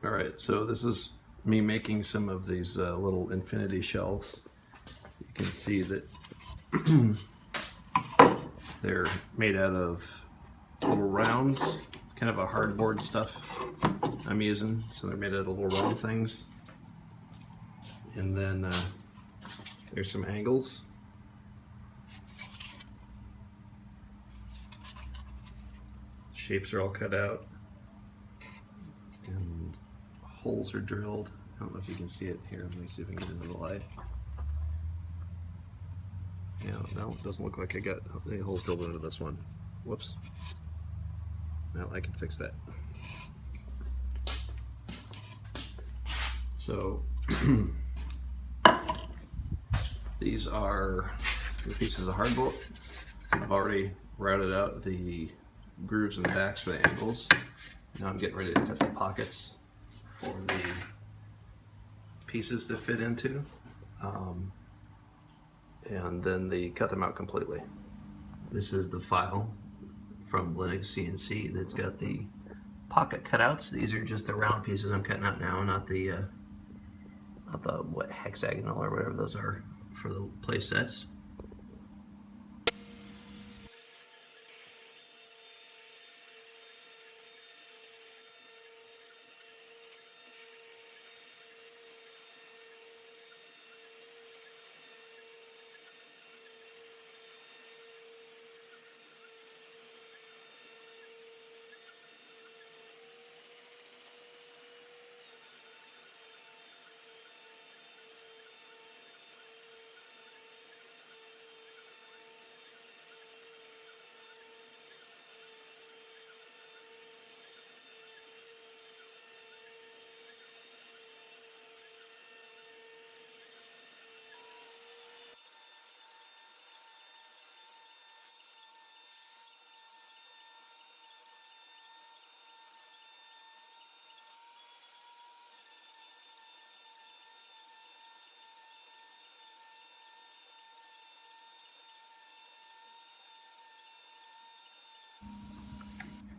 Alright, so this is me making some of these little infinity shelves. You can see that they're made out of little rounds, kind of a hardboard stuff I'm using. So they're made out of little round things. And then there's some angles. Shapes are all cut out. And holes are drilled. I don't know if you can see it here. Let me see if I can get into the light. Yeah, no, it doesn't look like I got any holes drilled into this one. Whoops. Well, I can fix that. So these are the pieces of hardboard. I've already routed out the grooves and backs for the angles. Now I'm getting ready to cut the pockets for the pieces to fit into, and then cut them out completely. This is the file from Creation CNC that's got the pocket cutouts. These are just the round pieces I'm cutting out now, not the what, hexagonal or whatever those are for the play sets.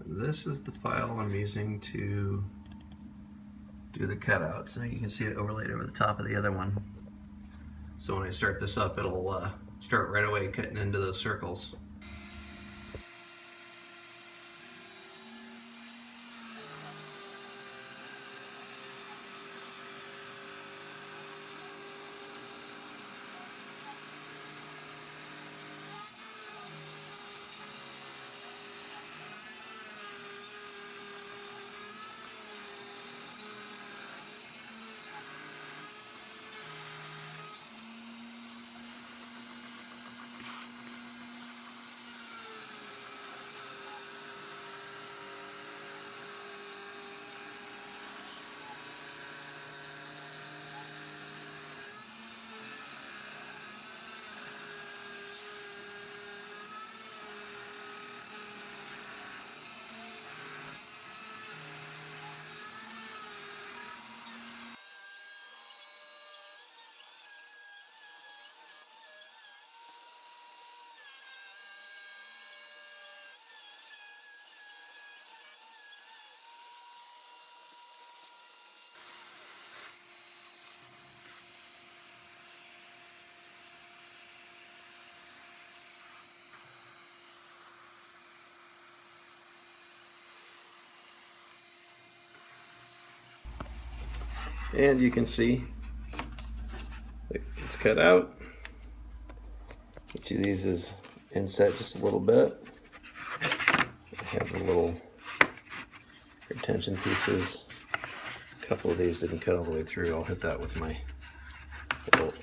This is the file I'm using to do the cutouts, and you can see it overlaid over the top of the other one. So when I start this up, it'll start right away cutting into those circles. And you can see it's cut out. Each of these is inset just a little bit. I have the little retention pieces. A couple of these didn't cut all the way through. I'll hit that with my little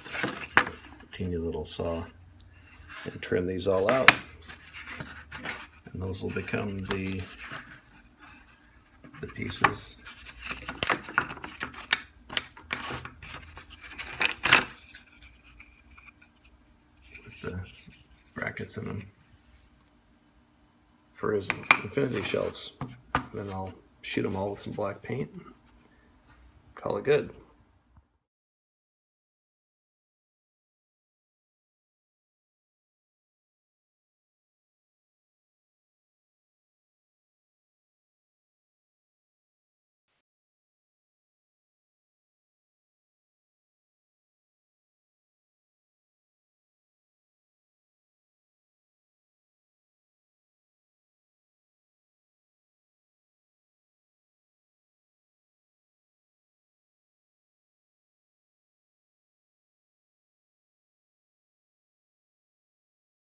teeny little saw and trim these all out. And those will become the pieces. The brackets in them for his infinity shelves. Then I'll shoot them all with some black paint. Call it good.